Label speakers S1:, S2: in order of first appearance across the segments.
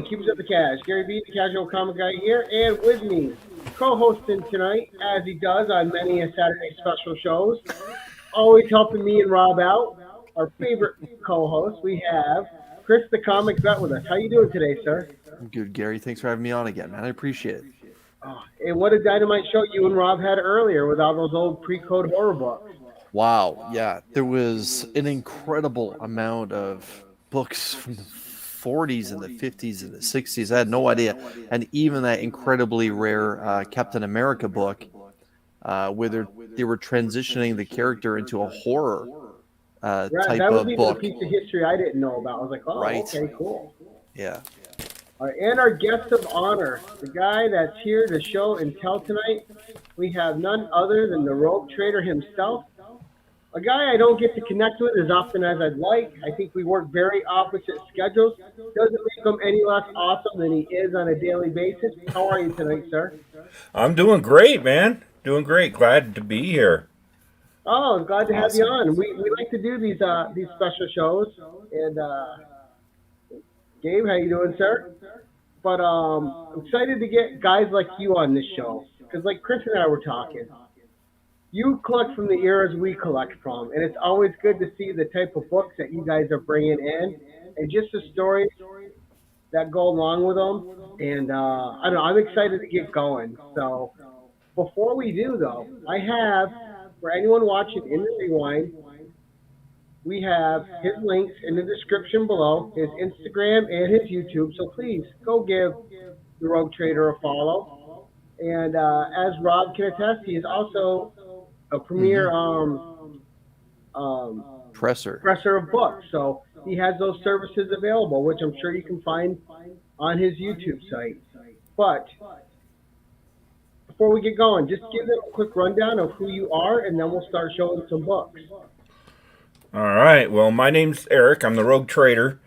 S1: Bean, Keepers of the Cash. Gary Bean, the casual comic guy here, and with me, co-hosting tonight, as he does on many a Saturday special shows, always helping me and Rob out. Our favorite co-host, we have Chris, the comic vet, with us. How you doing today, sir?
S2: I'm good, Gary. Thanks for having me on again, man. I appreciate it.
S1: Oh, and what a dynamite show you and Rob had earlier with all those old pre-code horror books.
S2: Wow. Yeah, there was an incredible amount of books from the 40s and the 50s and the 60s. I had no idea. And even that incredibly rare Captain America book, where they were transitioning the character into a horror
S1: Right,
S2: type
S1: that was
S2: of
S1: even a
S2: book.
S1: piece of history I didn't know about. I was like, oh,
S2: Right.
S1: okay, cool.
S2: Yeah.
S1: All right, and our guest of honor, the guy that's here to show and tell tonight, we have none other than the Rogue Trader himself. A guy I don't get to connect with as often as I'd like. I think we work very opposite schedules. Doesn't make him any less awesome than he is on a daily basis. How are you tonight, sir?
S3: I'm doing great, man. Doing great. Glad to be here.
S1: Oh, I'm glad to have you
S2: Awesome.
S1: on. We like to do these special shows. And Gabe, how you doing, sir? But I'm excited to get guys like you on this show because, like Chris and I were talking, you collect from the eras we collect from, and it's always good to see the type of books that you guys are bringing in, and just the stories that go along with them. And I don't know, I'm excited to get going. So before we do, though, I have for anyone watching in the rewind, we have his links in the description below, his Instagram and his YouTube. So please go give the Rogue Trader a follow. And as Rob can attest, he is also a premier
S2: Hmm.
S1: um,
S2: Presser.
S1: presser of books. So he has those services available, which I'm sure you can find on his YouTube site. But before we get going, just give them a quick rundown of who you are, and then we'll start showing some books.
S3: All right. Well, my name's Eric. I'm the Rogue Trader.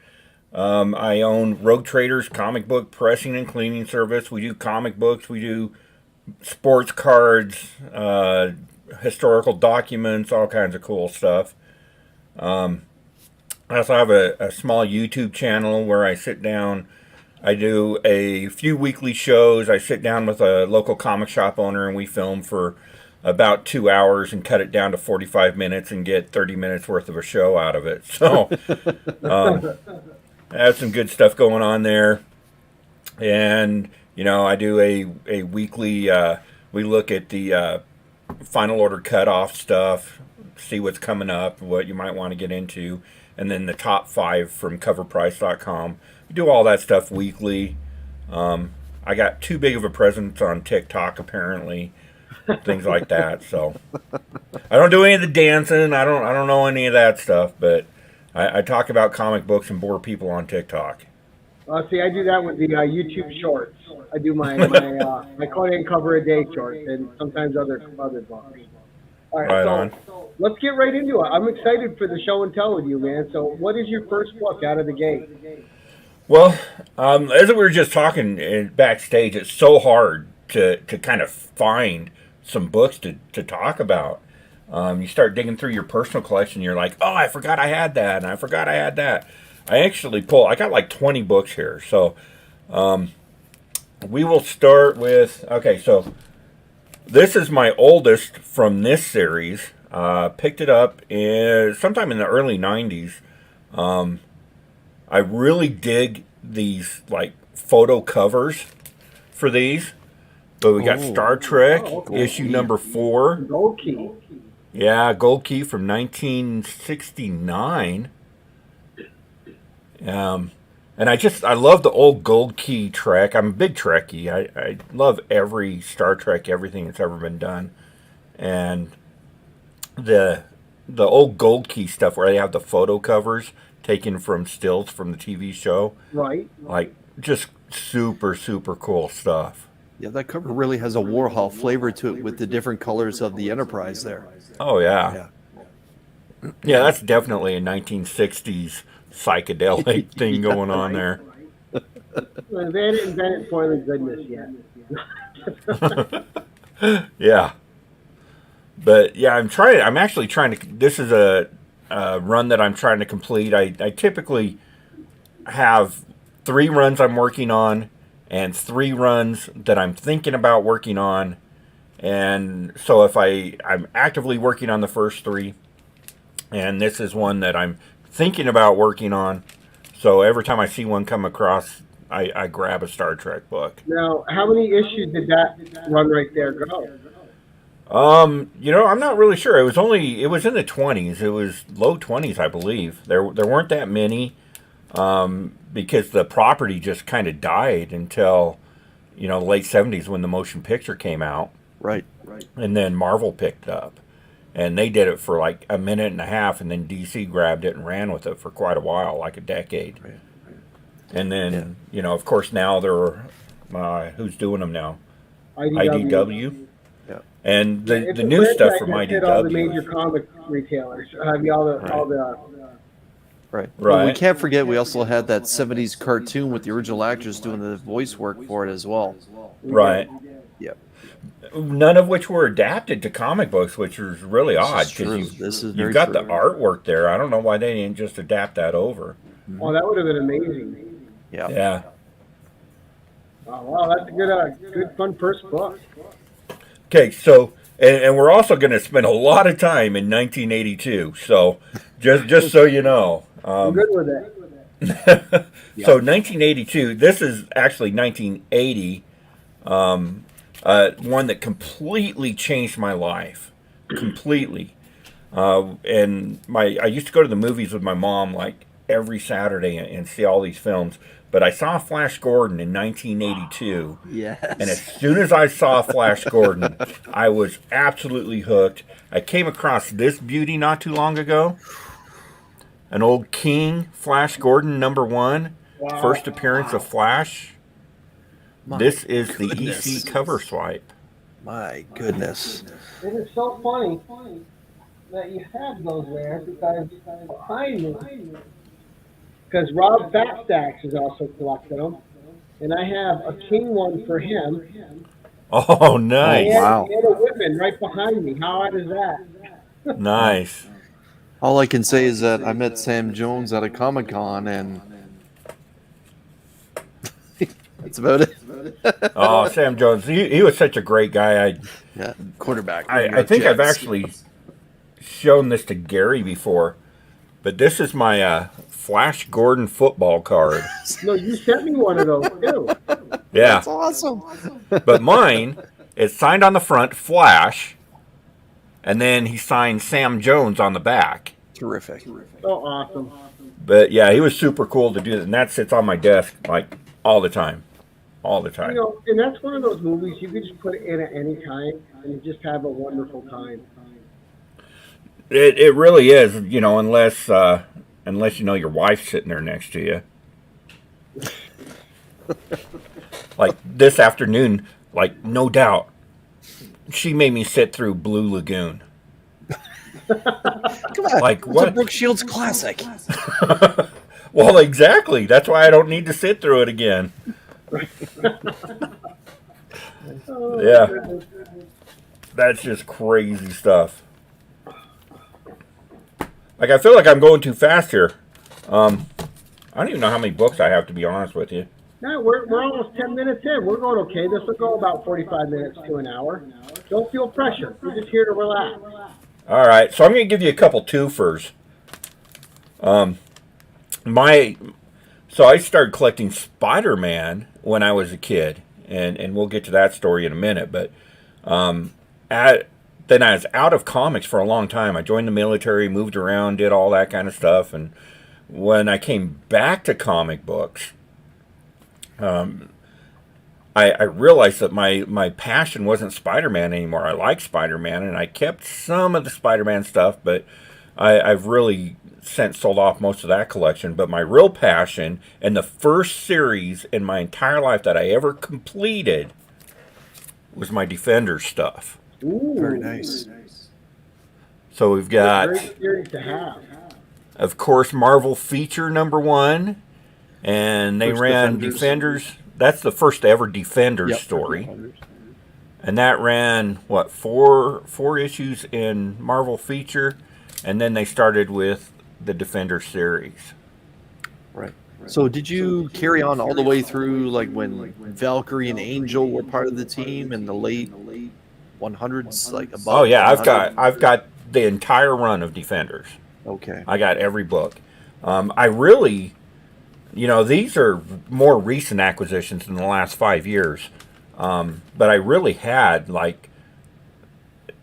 S3: I own Rogue Traders comic book pressing and cleaning service. We do comic books. We do sports cards, historical documents, all kinds of cool stuff. I also have a small YouTube channel where I sit down. I do a few weekly shows. I sit down with a local comic shop owner and we film for about 2 hours and cut it down to 45 minutes and get 30 minutes worth of a show out of it. So I have some good stuff going on there. And, I do a weekly, we look at the final order cutoff stuff, see what's coming up, what you might want to get into, and then the top five from coverprice.com. We do all that stuff weekly. I got too big of a presence on TikTok, apparently, things like that. So I don't do any of the dancing. I don't know any of that stuff, but I talk about comic books and bore people on TikTok.
S1: See, I do that with the YouTube shorts. I do my Conan cover a day shorts, and sometimes other books. All right,
S3: Right
S1: so
S3: on.
S1: let's get right into it. I'm excited for the show and tell with you, man. So, what is your first book out of the gate?
S3: Well, as we were just talking backstage, it's so hard to kind of find some books to talk about. You start digging through your personal collection, you're like, oh, I forgot I had that, and I forgot I had that. I got like 20 books here. So we will start with, okay, so this is my oldest from this series. Picked it up sometime in the early 90s. I really dig these like photo covers for these. But we got
S2: Oh,
S3: Star Trek
S1: Oh, okay.
S2: gold
S3: issue
S2: key.
S3: number 4.
S1: Gold Key.
S3: Yeah, gold key from 1969. And I love the old gold key Trek. I'm a big Trekkie. I love every Star Trek, everything that's ever been done. And the old gold key stuff where they have the photo covers taken from stills from the TV show,
S1: Right.
S3: like just super super cool stuff.
S2: Yeah, that cover really has a Warhol flavor to it with the different colors of the Enterprise there.
S3: Oh yeah,
S2: Yeah.
S3: yeah, that's definitely a 1960s psychedelic thing
S2: Yeah.
S3: going on there.
S1: Well, they hadn't invented spoiling goodness yet.
S3: Yeah, but yeah, I'm actually trying to. This is a run that I'm trying to complete. I typically have 3 runs I'm working on, and 3 runs that I'm thinking about working on. And so if I'm actively working on the first 3, and this is one that I'm thinking about working on. So every time I see one come across, I grab a Star Trek book.
S1: Now, how many issues did that run right there go?
S3: I'm not really sure. It was in the 20s. It was low 20s, I believe. There weren't that many, because the property just kind of died until, the late 70s when the motion picture came out.
S2: Right.
S3: And then Marvel picked up. And they did it for like a minute and a half, and then DC grabbed it and ran with it for quite a while, like a decade.
S2: Right.
S3: And then, of course, now they're, who's doing them now?
S1: IDW.
S3: Yeah. And the
S1: It's a
S3: new stuff
S1: franchise
S3: from
S1: that hit all the
S3: IDW.
S1: major comic retailers. Have you all the
S2: Right.
S3: Right.
S2: Well, we can't forget we also had that 70s cartoon with the original actors doing the voice work for it as well.
S3: Right.
S2: Yep.
S3: None of which were adapted to comic books, which is really odd because you've got the artwork there. I don't know why they didn't just adapt that over.
S1: Oh, that would have been amazing.
S2: Yeah.
S3: Yeah.
S1: Oh, wow, that's a good fun first book.
S3: Okay, so and we're also going to spend a lot of time in 1982. So just so you know,
S1: I'm good with it.
S3: So 1982. This is actually 1980. One that completely changed my life, completely. And I used to go to the movies with my mom like every Saturday and see all these films. But I saw Flash Gordon in 1982.
S2: Yes.
S3: And as soon as I saw Flash Gordon, I was absolutely hooked. I came across this beauty not too long ago. An old King Flash Gordon #1.
S1: Wow.
S3: First appearance of Flash. This is the
S2: goodness.
S3: EC cover swipe.
S2: My goodness.
S1: It is so funny that you have those there because behind me, because Rob Fatstacks is also collecting them, and I have a King one for him.
S3: Oh, nice.
S2: Wow.
S1: And a Whitman right behind me. How odd is that?
S3: Nice.
S2: All I can say is that I met Sam Jones at a Comic-Con, and that's about it.
S3: Oh, Sam Jones. He was such a great guy.
S2: Yeah, quarterback.
S3: I think I've
S2: Jets.
S3: actually shown this to Gary before, but this is my Flash Gordon football card.
S1: No, you sent me one of those too.
S3: Yeah.
S2: That's awesome.
S3: But mine is signed on the front, Flash, and then he signed Sam Jones on the back.
S2: Terrific.
S1: So awesome.
S3: But yeah, he was super cool to do that, and that sits on my desk like all the time. All the
S1: You
S3: time.
S1: know, and that's one of those movies you can just put it in at any time and you just have a wonderful time.
S3: It really is, unless your wife's sitting there next to you. Like this afternoon, like no doubt, she made me sit through Blue Lagoon.
S2: Come on.
S3: Like
S2: It's a
S3: what?
S2: Brooke Shields classic.
S3: Well, exactly. That's why I don't need to sit through it again.
S1: Oh,
S3: Yeah.
S1: goodness.
S3: That's just crazy stuff. Like I feel like I'm going too fast here. I don't even know how many books I have, to be honest with you.
S1: No, we're almost 10 minutes in. We're going okay. This will go about 45 minutes to an hour. Don't feel pressure. We're just here to relax.
S3: All right, so I'm going to give you a couple twofers. So I started collecting Spider-Man when I was a kid, and we'll get to that story in a minute. But then I was out of comics for a long time. I joined the military, moved around, did all that kind of stuff, and when I came back to comic books, I realized that my passion wasn't Spider-Man anymore. I like Spider-Man, and I kept some of the Spider-Man stuff, but I've really since sold off most of that collection. But my real passion and the first series in my entire life that I ever completed was my Defenders stuff.
S1: Ooh,
S2: Very nice.
S3: So we've got,
S1: Great series to have.
S3: of course, Marvel Feature #1, and they
S2: First
S3: ran
S2: Defenders.
S3: Defenders. That's the first ever Defenders
S2: Yep.
S3: story. And that ran, what, four issues in Marvel Feature, and then they started with the Defender series.
S2: Right. So did you carry on all the way through, like when Valkyrie and Angel were part of the team in the late 100s, like
S3: Oh
S2: above
S3: yeah,
S2: 100?
S3: I've got the entire run of Defenders.
S2: Okay.
S3: I got every book. I really, these are more recent acquisitions in the last 5 years. But I really had like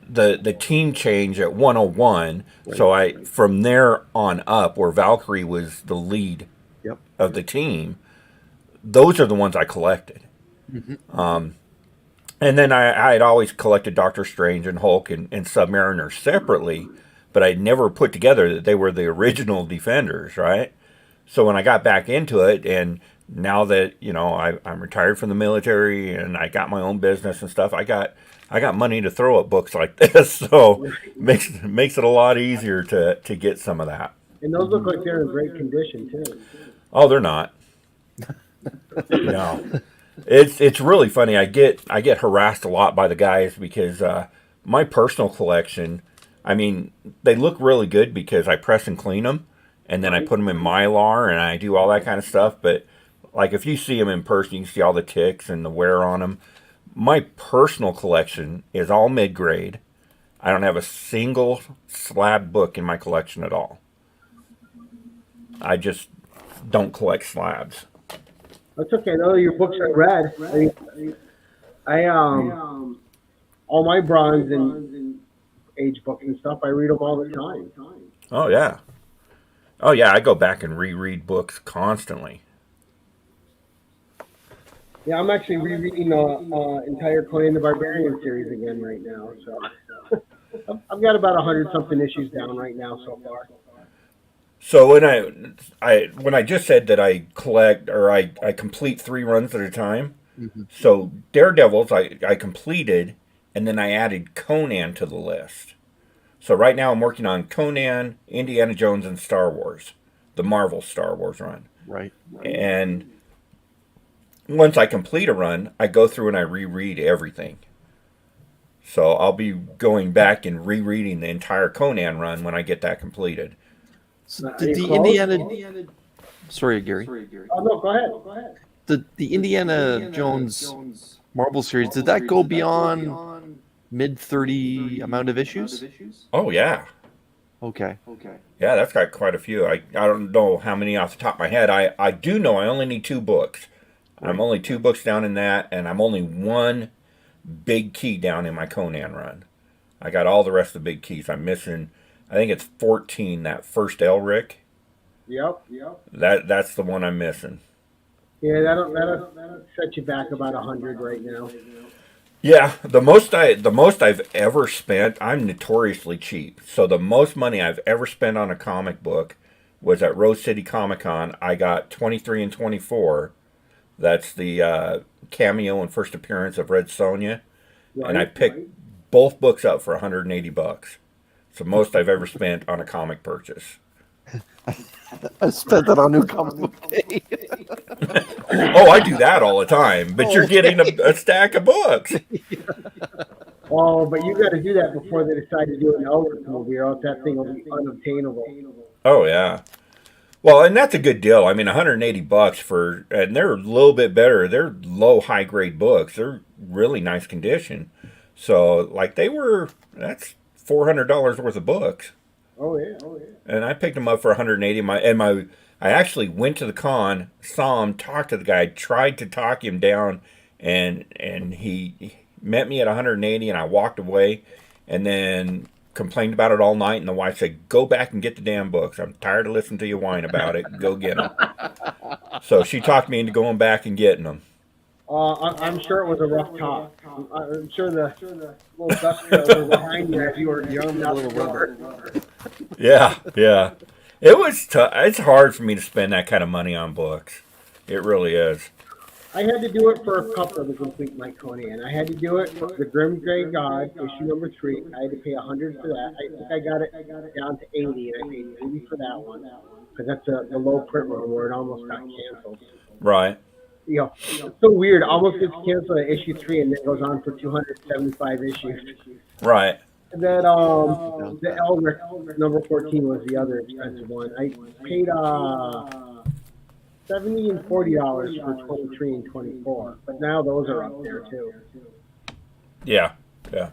S3: the team change at 101.
S2: Right.
S3: So I from there on up, where Valkyrie was the lead
S2: Yep.
S3: of the team, those are the ones I collected. And then I had always collected Doctor Strange and Hulk and Submariner separately, but I never put together that they were the original Defenders, right? So when I got back into it, and now that I'm retired from the military and I got my own business and stuff, I got money to throw at books like this, so makes it a lot easier to get some of that.
S1: And those look like they're in great condition too.
S3: Oh, they're not. No, it's really funny. I get harassed a lot by the guys because my personal collection. I mean, they look really good because I press and clean them, and then I put them in Mylar and I do all that kind of stuff. But like if you see them in person, you can see all the ticks and the wear on them. My personal collection is all mid grade. I don't have a single slab book in my collection at all. I just don't collect slabs.
S1: That's okay. Though your books are read. I all my bronze and age books and stuff. I read them all the time.
S3: Oh yeah. Oh yeah, I go back and reread books constantly.
S1: Yeah, I'm actually rereading the entire Conan the Barbarian series again right now. So I've got about 100 something issues down right now so far.
S3: So when I just said that I collect or I complete 3 runs at a time.
S2: Mm-hmm.
S3: So Daredevils I completed, and then I added Conan to the list. So right now I'm working on Conan, Indiana Jones, and Star Wars, the Marvel Star Wars run.
S2: Right.
S3: And once I complete a run, I go through and I reread everything. So I'll be going back and rereading the entire Conan run when I get that completed.
S2: So
S1: Are
S2: did
S1: you
S2: the
S1: close?
S2: Indiana? Sorry, Gary.
S1: Oh no, go ahead.
S2: The Indiana Jones Marvel series, did that go beyond mid 30 amount of issues?
S3: Oh yeah.
S2: Okay.
S3: Yeah, that's got quite a few. I don't know how many off the top of my head. I do know I only need 2 books. I'm only 2 books down in that, and I'm only 1 big key down in my Conan run. I got all the rest of the big keys. I'm missing, I think it's 14, that first Elric.
S1: Yep.
S3: That's the one I'm missing.
S1: Yeah, that'll set you back about 100 right now.
S3: Yeah, the most I've ever spent. I'm notoriously cheap, so the most money I've ever spent on a comic book was at Rose City Comic Con. I got 23 and 24. That's the cameo and first appearance of Red Sonja, and I picked both books up for $180. So most I've ever spent on a comic purchase.
S2: I spent that on New Comic Book Day.
S3: Oh, I do that all the time, but you're getting a stack of books.
S1: Oh, but you got to do that before they decide to do an Elric movie, or else that thing will be unobtainable.
S3: Oh yeah. Well, and that's a good deal. I mean, $180 and they're a little bit better. They're low, high grade books. They're really nice condition. So, like that's $400 worth of books.
S1: Oh yeah.
S3: And I picked them up for 180. I actually went to the con, saw him, talked to the guy, tried to talk him down, and he met me at 180, and I walked away, and then complained about it all night. And the wife said, "Go back and get the damn books. I'm tired of listening to you whine about it. Go get them." So she talked me into going back and getting them.
S1: I'm sure it was a rough talk. I'm sure the little dust were behind you as you were jumping out the door.
S3: Yeah. It was tough. It's hard for me to spend that kind of money on books. It really is.
S1: I had to do it for a couple to complete my Conan. I had to do it for the Grim Grey God, issue number 3. I had to pay 100 for that. I think I got it down to 80, and I paid 80 for that one because that's the low print one where it almost got canceled.
S3: Right.
S1: It's so weird. Almost gets canceled at issue 3, and then goes on for 275 issues.
S3: Right.
S1: And then the Elric number 14 was the other expensive one. I paid $70 and $40 for 23 and 24. But now those are up there too.
S3: Yeah, yeah,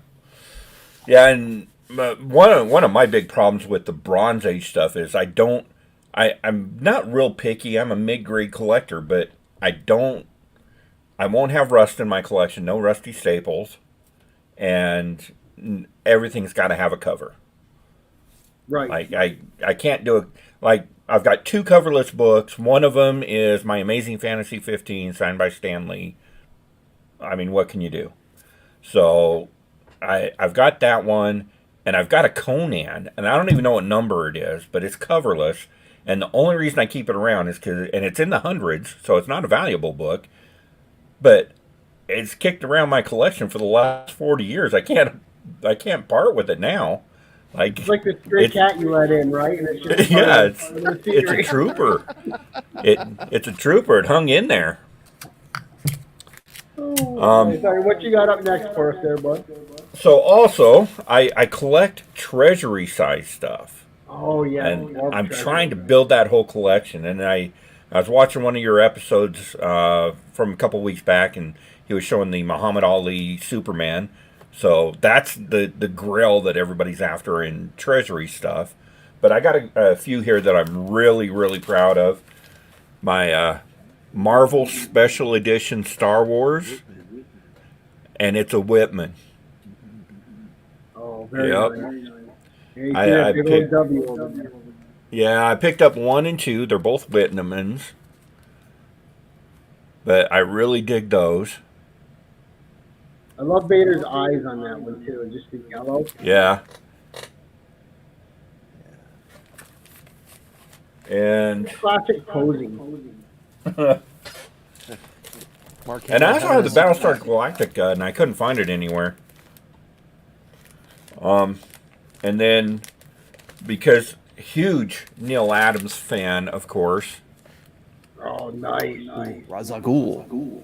S3: yeah. And one of my big problems with the Bronze Age stuff is I'm not real picky. I'm a mid grade collector, but I won't have rust in my collection. No rusty staples, and everything's got to have a cover.
S1: Right.
S3: Like I can't do it. Like I've got two coverless books. One of them is my Amazing Fantasy 15 signed by Stan Lee. I mean, what can you do? So I've got that one, and I've got a Conan, and I don't even know what number it is, but it's coverless. And the only reason I keep it around is and it's in the hundreds, so it's not a valuable book, but it's kicked around my collection for the last 40 years. I can't part with it now. Like
S1: It's like the stray cat you let in, right? And it's just
S3: yeah, it's a
S1: scenery.
S3: trooper. It's a trooper. It hung in there.
S1: Oh, sorry, what you got up next for us there, bud?
S3: So also, I collect treasury size stuff,
S1: Oh yeah,
S3: and
S1: love
S3: I'm
S1: treasure.
S3: trying to build that whole collection. And I was watching one of your episodes from a couple weeks back, and he was showing the Muhammad Ali Superman. So that's the grail that everybody's after in treasury stuff. But I got a few here that I'm really, really proud of. My Marvel Special Edition Star Wars, and it's a Whitman.
S1: Oh, very
S3: Yep.
S1: nice. Yeah, you see
S3: I
S1: that big old
S3: picked,
S1: W over there.
S3: yeah, I picked up 1 and 2. They're both Whitmans, but I really dig those.
S1: I love Vader's eyes on that one too, just the yellow.
S3: Yeah, and
S1: Classic posing.
S2: Mark
S3: and I
S2: Hamill
S3: also
S2: having
S3: have
S2: a
S3: the Battlestar Galactica, and I couldn't find it anywhere. And then because huge Neil Adams fan, of course,
S1: Oh, nice.
S2: Ra's al Ghul.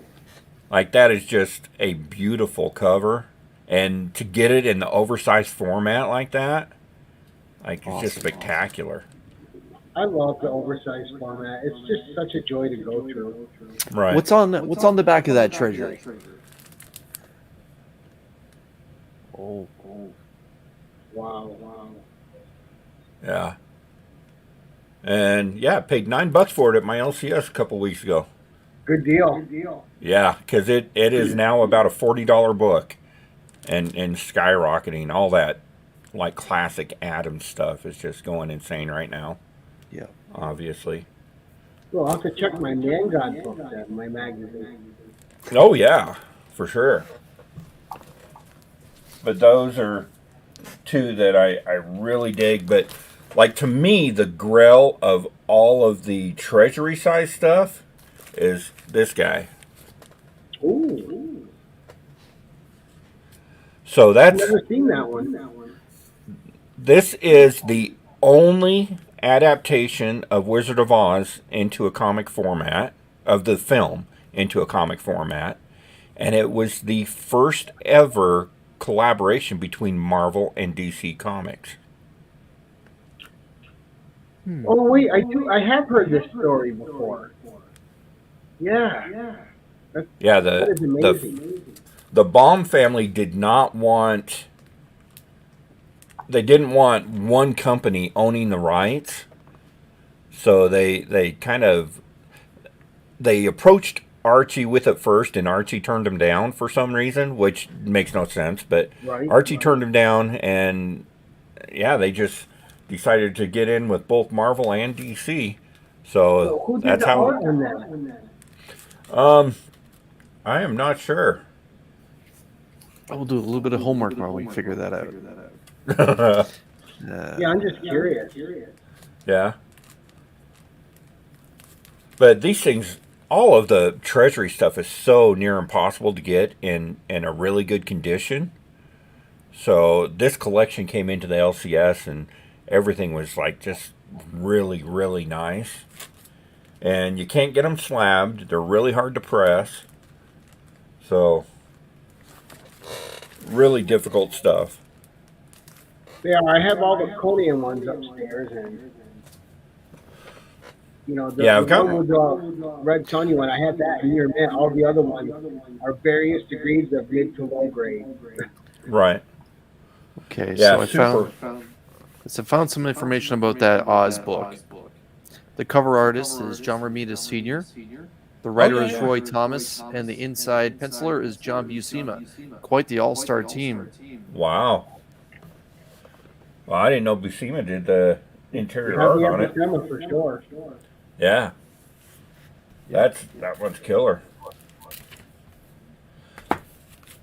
S3: like that is just a beautiful cover, and to get it in the oversized format like that, like it's just
S2: Awesome.
S3: spectacular.
S1: I love the oversized format. It's just such a joy to go through.
S3: Right.
S2: What's on the back of that treasury? Oh,
S1: Wow.
S3: Yeah. And yeah, I paid $9 for it at my LCS a couple weeks ago.
S1: Good deal.
S3: Yeah, because it is now about a $40 book, and skyrocketing. All that like classic Adams stuff is just going insane right now.
S2: yeah.
S3: Obviously.
S1: Well, I'll have to check my Man God book then, my magazine.
S3: Oh yeah, for sure. But those are two that I really dig. But like to me, the grail of all of the treasury size stuff is this guy.
S1: Ooh.
S3: So
S1: I've
S3: that's
S1: never seen that one.
S3: this is the only adaptation of Wizard of Oz into a comic format, of the film into a comic format, and it was the first ever collaboration between Marvel and DC Comics.
S1: Oh wait, I have heard this story before. Yeah.
S3: Yeah,
S1: That is amazing.
S3: the Baum family didn't want one company owning the rights, so they approached Archie with it first, and Archie turned him down for some reason, which makes no sense. But
S1: Right.
S3: Archie turned him down, and yeah, they just decided to get in with both Marvel and DC.
S1: So
S3: So
S1: who did
S3: that's
S1: the art
S3: how.
S1: on that?
S3: I am not sure.
S2: I will do a little bit of homework while we figure that out.
S1: Yeah, I'm just curious.
S3: Yeah. But these things, all of the treasury stuff is so near impossible to get in a really good condition. So this collection came into the LCS, and everything was like just really, really nice. And you can't get them slabbed. They're really hard to press. So really difficult stuff.
S1: Yeah, I have all the Conan ones upstairs, and
S3: Yeah,
S1: The
S3: I've got.
S1: one with Red Sonny one, I had that in near mint. All the other ones are various degrees of mid to low grade.
S3: Right.
S2: Okay,
S3: Yeah,
S2: so
S3: super.
S2: I found some information about that Oz book. The cover artist is John Romita Sr. The
S3: Oh,
S2: writer
S3: yeah,
S2: is
S3: yeah.
S2: Roy Thomas, and the inside penciler is John Buscema. Quite the all-star team.
S3: Wow. Well, I didn't know Buscema did the interior
S1: Heavy
S3: art on it.
S1: epithema for sure.
S3: Yeah,
S2: Yeah.
S3: that one's killer.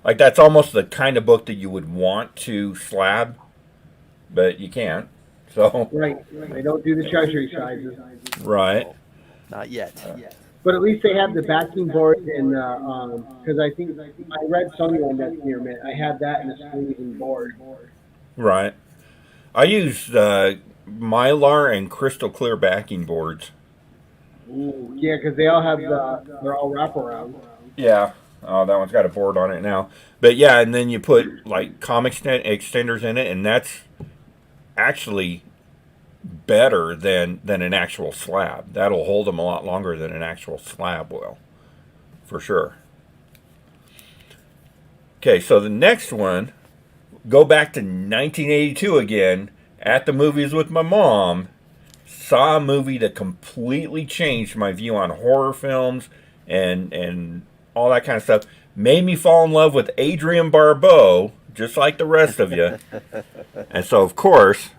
S3: Like that's almost the kind of book that you would want to slab, but you can't. So,
S1: Right. They don't do the treasury sizes.
S3: right.
S2: No, not yet.
S1: But at least they have the backing boards and because I think I read Sonny one that's near mint. I had that in a sleeve and board.
S3: Right. I use mylar and crystal clear backing boards.
S1: Ooh, yeah, because they all have they're all wraparound.
S3: Yeah. Oh, that one's got a board on it now. But yeah, and then you put like comic extenders in it, and that's actually better than an actual slab. That'll hold them a lot longer than an actual slab will, for sure. Okay, so the next one, go back to 1982 again, at the movies with my mom. Saw a movie that completely changed my view on horror films and all that kind of stuff. Made me fall in love with Adrienne Barbeau, just like the rest of you. And so, of course,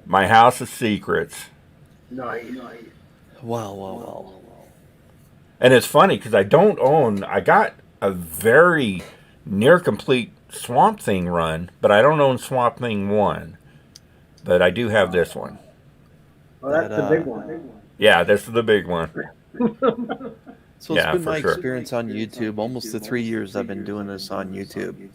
S3: My House of Secrets.
S1: Nice.
S2: Well.
S3: And it's funny because I got a very near complete Swamp Thing run, but I don't own Swamp Thing 1. But I do have this one.
S1: Oh, that's the big one.
S3: Yeah, this is the big one.
S2: So it's
S3: Yeah,
S2: been
S3: for
S2: my
S3: sure.
S2: experience on YouTube, almost the 3 years I've been doing this on YouTube.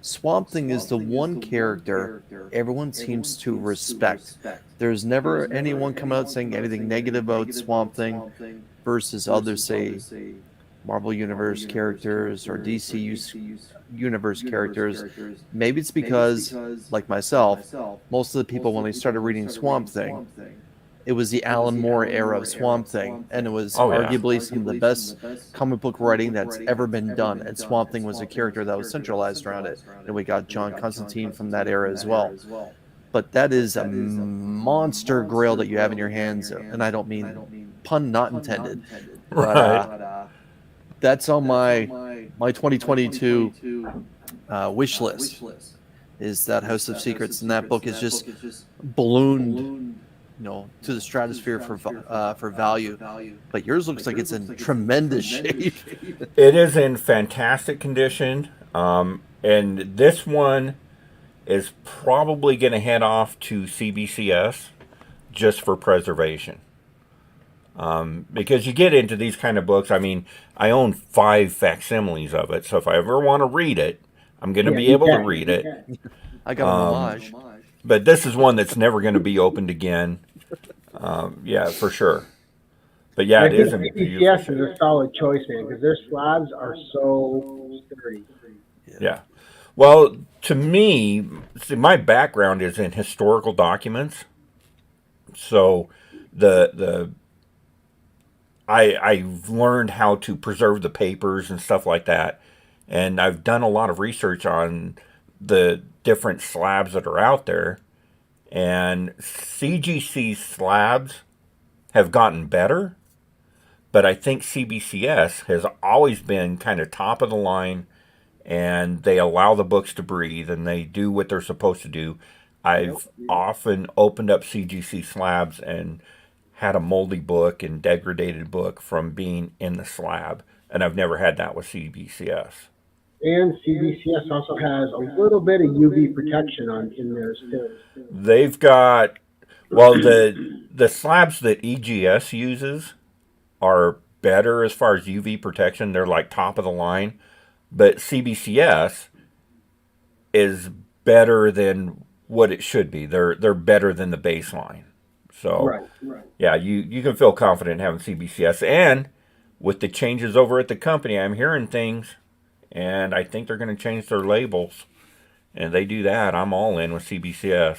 S2: Swamp Thing is the one character everyone seems to respect. There's never anyone come out saying anything negative about Swamp Thing versus others, say, Marvel Universe characters or DC Universe characters. Maybe it's because, like myself, most of the people, when they started reading Swamp Thing, it was the Alan Moore era of Swamp Thing, and it was
S3: Oh, yeah.
S2: arguably some of the best comic book writing that's ever been done. And Swamp Thing was a character that was centralized around it. And we got John Constantine from that era as well. But that is a monster grail that you have in your hands, and I don't mean pun not intended. But
S3: Right.
S2: that's on my 2022 wish list. Is that House of Secrets, and that book is just ballooned, to the stratosphere for value. But yours looks like it's in tremendous shape.
S3: It is in fantastic condition. And this one is probably going to head off to CBCS just for preservation. Because you get into these kind of books. I mean, I own 5 facsimiles of it. So if I ever want to read it, I'm going to be able to read it.
S2: I got an homage.
S3: But this is one that's never going to be opened again. Yeah, for sure. But yeah,
S1: I
S3: it
S1: think
S3: is in beautiful
S1: CBCS is
S3: shape.
S1: a solid choice, man, because their slabs are so sturdy.
S3: Yeah. Well, to me, see, my background is in historical documents. So I've learned how to preserve the papers and stuff like that. And I've done a lot of research on the different slabs that are out there. And CGC slabs have gotten better, but I think CBCS has always been kind of top of the line, and they allow the books to breathe and they do what they're supposed to do. I've often opened up CGC slabs and had a moldy book and degraded book from being in the slab, and I've never had that with CBCS.
S1: And CBCS also has a little bit of UV protection in theirs too.
S3: They've got, well, the slabs that EGS uses are better as far as UV protection. They're like top of the line, but CBCS is better than what it should be. They're better than the baseline. So
S1: Right.
S3: yeah, you can feel confident having CBCS. And with the changes over at the company, I'm hearing things, and I think they're going to change their labels. And they do that, I'm all in with CBCS.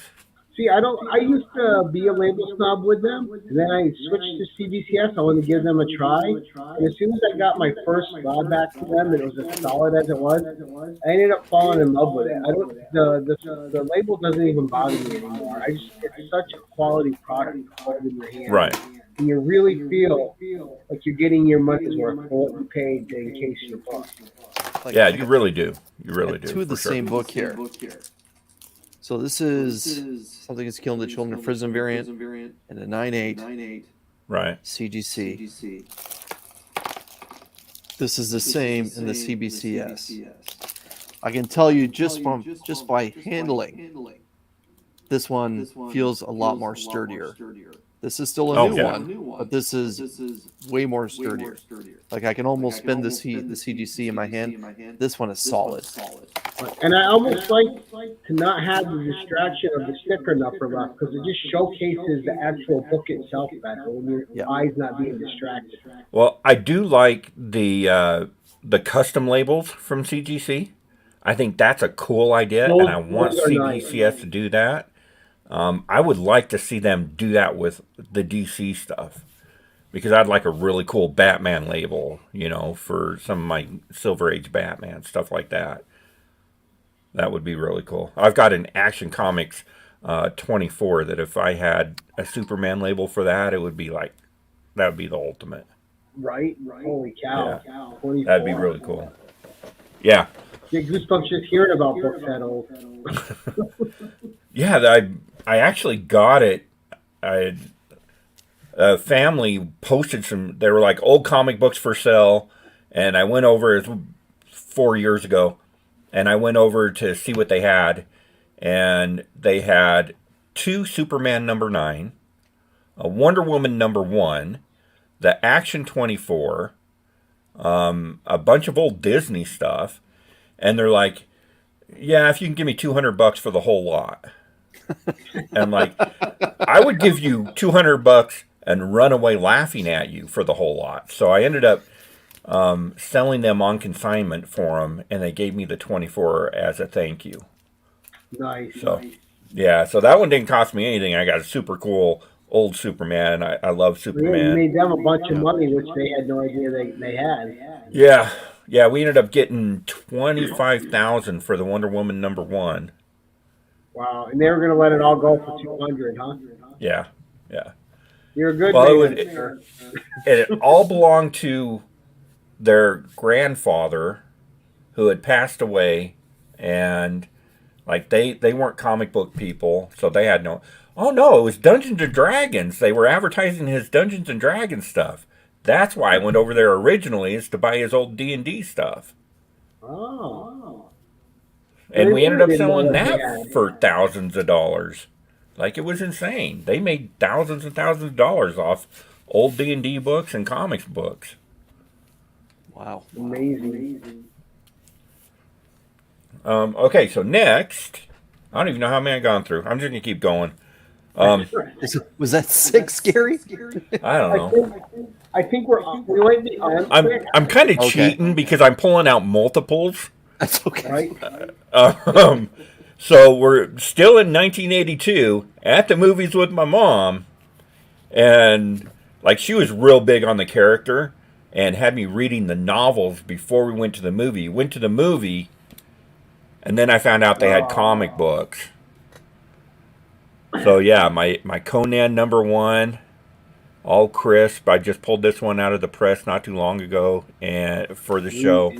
S1: See, I don't. I used to be a label snob with them, and then I switched to CBCS. I wanted to give them a try, and as soon as I got my first slot back to them, and it was as solid as it was, I ended up falling in love with it. I don't. The label doesn't even bother me anymore. I just it's such a quality product to hold in your hand,
S3: Right.
S1: and you really feel like you're getting your money's worth for what you paid to encase your book.
S2: Like,
S3: Yeah,
S2: I
S3: you
S2: got,
S3: really do. You
S2: I
S3: really
S2: got
S3: do.
S2: two of the
S3: For sure.
S2: same book here. So this is Something Is Killing the Children of Prison variant and a 9.8
S3: Right.
S2: CGC. This is the same in the CBCS. I can tell you just by handling, this one feels a lot more sturdier. This is still a new one, but this is way more sturdier. Like I can almost bend the CGC in my hand. This one is solid.
S1: And I almost like to not have the distraction of the sticker number left because it just showcases the actual book itself better when your eyes not being distracted.
S3: Well, I do like the custom labels from CGC. I think that's a cool idea, and I want
S1: Those are nice.
S3: CBCS to do that. I would like to see them do that with the DC stuff because I'd like a really cool Batman label, for some of my Silver Age Batman stuff like that. That would be really cool. I've got an Action Comics 24 that if I had a Superman label for that, it would be like that would be the ultimate.
S1: Right? Holy cow.
S3: Yeah.
S1: 24.
S3: That'd be really cool. Yeah.
S1: Get goosebumps just hearing about books that old.
S3: Yeah, I actually got it. A family posted some. They were like old comic books for sale, and I went over. It was 4 years ago, and I went over to see what they had, and they had 2 Superman #9, a Wonder Woman #1, the Action 24, a bunch of old Disney stuff, and they're like, "Yeah, if you can give me $200 for the whole lot." And I'm like, I would give you $200 and run away laughing at you for the whole lot. So I ended up selling them on consignment for them, and they gave me the 24 as a thank you.
S1: Nice.
S3: So, yeah, so that one didn't cost me anything. I got a super cool old Superman. I love
S1: Yeah, you
S3: Superman.
S1: made them a bunch of money, which they had no idea they had.
S3: Yeah, we ended up getting 25,000 for the Wonder Woman #1.
S1: Wow. And they were going to let it all go for 200, huh?
S3: Yeah.
S1: You're a good
S3: Well,
S1: man, sir.
S3: it all belonged to their grandfather who had passed away, and like they weren't comic book people, so they had no. Oh no, it was Dungeons and Dragons. They were advertising his Dungeons and Dragons stuff. That's why I went over there originally, is to buy his old D&D stuff.
S1: Oh.
S3: And we ended up
S1: Didn't know
S3: selling
S1: what they
S3: that
S1: had.
S3: for thousands of dollars. Like, it was insane. They made thousands and thousands of dollars off old D&D books and comics books.
S2: Wow.
S1: Amazing.
S3: Okay, so next, I don't even know how many I've gone through. I'm just going to keep going.
S2: Was that 6, Gary?
S3: I don't know.
S1: I think we might be on.
S3: I'm kind of
S2: Okay.
S3: cheating because I'm pulling out multiples.
S2: That's okay.
S1: Right?
S3: So we're still in 1982 at the movies with my mom, and like she was real big on the character and had me reading the novels before we went to the movie. Went to the movie, and then I found out they had comic books. So yeah, my Conan #1, all crisp. I just pulled this one out of the press not too long ago and for the show.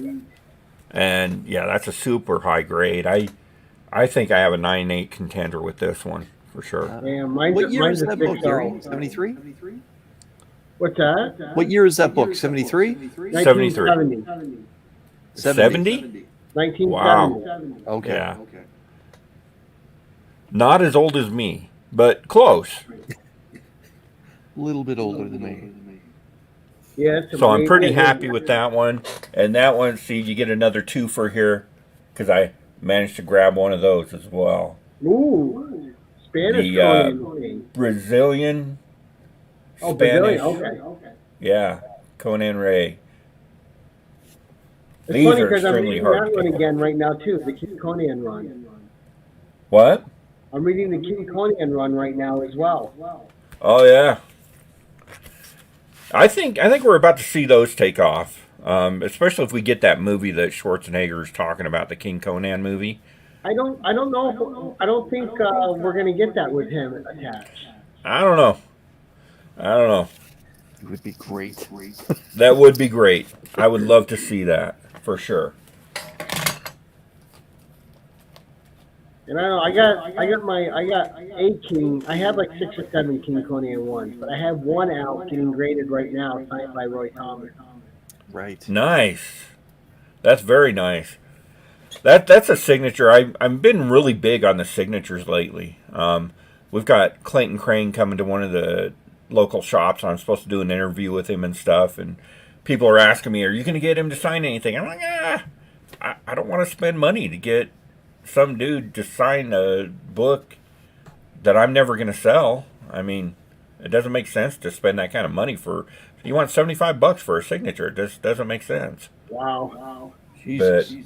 S3: And yeah, that's a super high grade. I think I have a 9.8 contender with this one for sure.
S1: Yeah,
S2: What year is
S1: a
S2: that book,
S1: 6.0.
S2: Gary? 73?
S1: What's that?
S2: What year is that book? 73?
S1: 1970.
S3: 70?
S1: 1970.
S3: Wow.
S2: Okay.
S3: Yeah. Not as old as me, but close.
S2: A little bit older than me.
S1: Yeah, it's
S3: So I'm
S1: amazing.
S3: pretty happy with that one. And that one, see, you get another 2 for here because I managed to grab one of those as well.
S1: Ooh, Spanish
S3: The,
S1: Conan.
S3: Brazilian,
S1: Oh,
S3: Spanish.
S1: Brazilian. Okay.
S3: Yeah, Conan Ray.
S1: It's
S3: These
S1: funny
S3: are
S1: because I'm
S3: extremely
S1: reading
S3: hard
S1: that
S3: to
S1: one
S3: get.
S1: again right now too. The Kid Conan run.
S3: What?
S1: I'm reading the King Conan run right now as well.
S3: Oh yeah, I think we're about to see those take off. Especially if we get that movie that Schwarzenegger is talking about, the King Conan movie.
S1: I don't know. I don't think we're gonna get that with him attached.
S3: I don't know. I don't know.
S2: It would be great.
S3: That would be great. I would love to see that for sure.
S1: And I got a King. I have like 6 or 7 King Conan ones, but I have one out getting graded right now, signed by Roy Thomas.
S2: Right.
S3: Nice. That's very nice. That's a signature. I've been really big on the signatures lately. We've got Clayton Crane coming to one of the local shops. I'm supposed to do an interview with him and stuff, and people are asking me, "Are you going to get him to sign anything?" I'm like, I don't want to spend money to get some dude to sign a book that I'm never going to sell. I mean, it doesn't make sense to spend that kind of money for. You want $75 for a signature? It just doesn't make sense.
S1: Wow.
S3: But
S2: Jesus.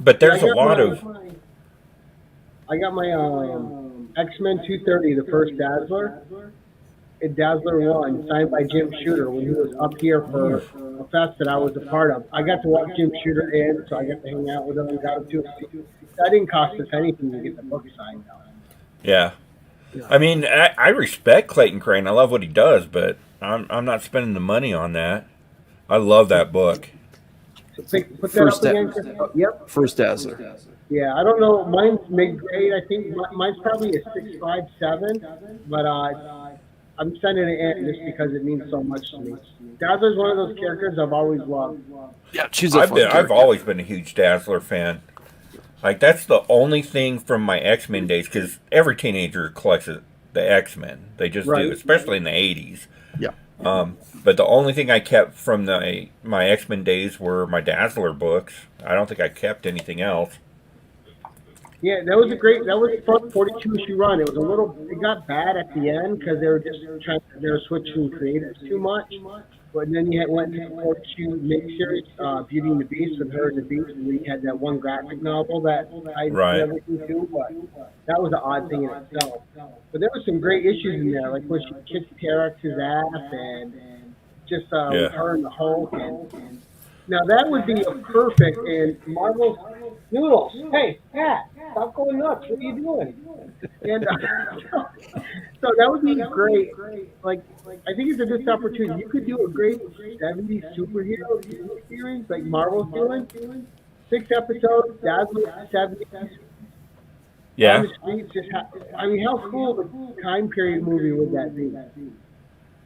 S3: but
S1: Yeah,
S3: there's a lot of
S1: I got my X-Men 230, the first Dazzler. In Dazzler 1, signed by Jim Shooter when he was up here for a fest that I was a part of. I got to watch Jim Shooter in, so I got to hang out with him and got him to. That didn't cost us anything to get the book signed.
S3: yeah. I mean, I respect Clayton Crane. I love what he does, but I'm not spending the money on that. I love that book.
S1: So put that
S2: First
S1: up again. Chris. Yep.
S2: First Dazzler.
S1: Yeah, I don't know. Mine's mid-grade. I think mine's probably a 6.57, but I'm sending it in just because it means so much to me. Dazzler's one of those characters I've always loved.
S2: Yeah, she's a fun
S3: I've
S2: character.
S3: always been a huge Dazzler fan. Like that's the only thing from my X-Men days, because every teenager collects the X-Men. They just
S1: Right.
S3: do, especially in the '80s.
S2: Yeah.
S3: But the only thing I kept from my X-Men days were my Dazzler books. I don't think I kept anything else.
S1: Yeah, that was a fun 42 issue run. It got bad at the end because they were switching creators too much. But then went to the 42 miniseries, Beauty and the Beast with her and the Beast, and then you had that one graphic novel that I
S3: Right.
S1: everything too. But that was an odd thing in itself. But there were some great issues in there, like when she kicked Terrex's ass and just
S3: Yeah.
S1: with her and the Hulk. And now that would be a perfect and Marvel's Noodles. Hey, Pat, stop going nuts. What are you doing? And so that would be great. Like I think it's a good opportunity. You could do a great '70s superhero series like Marvel's doing. 6 episodes, Dazzler '70s. On
S3: Yeah.
S1: the streets, I mean, how cool of a time period movie would that be?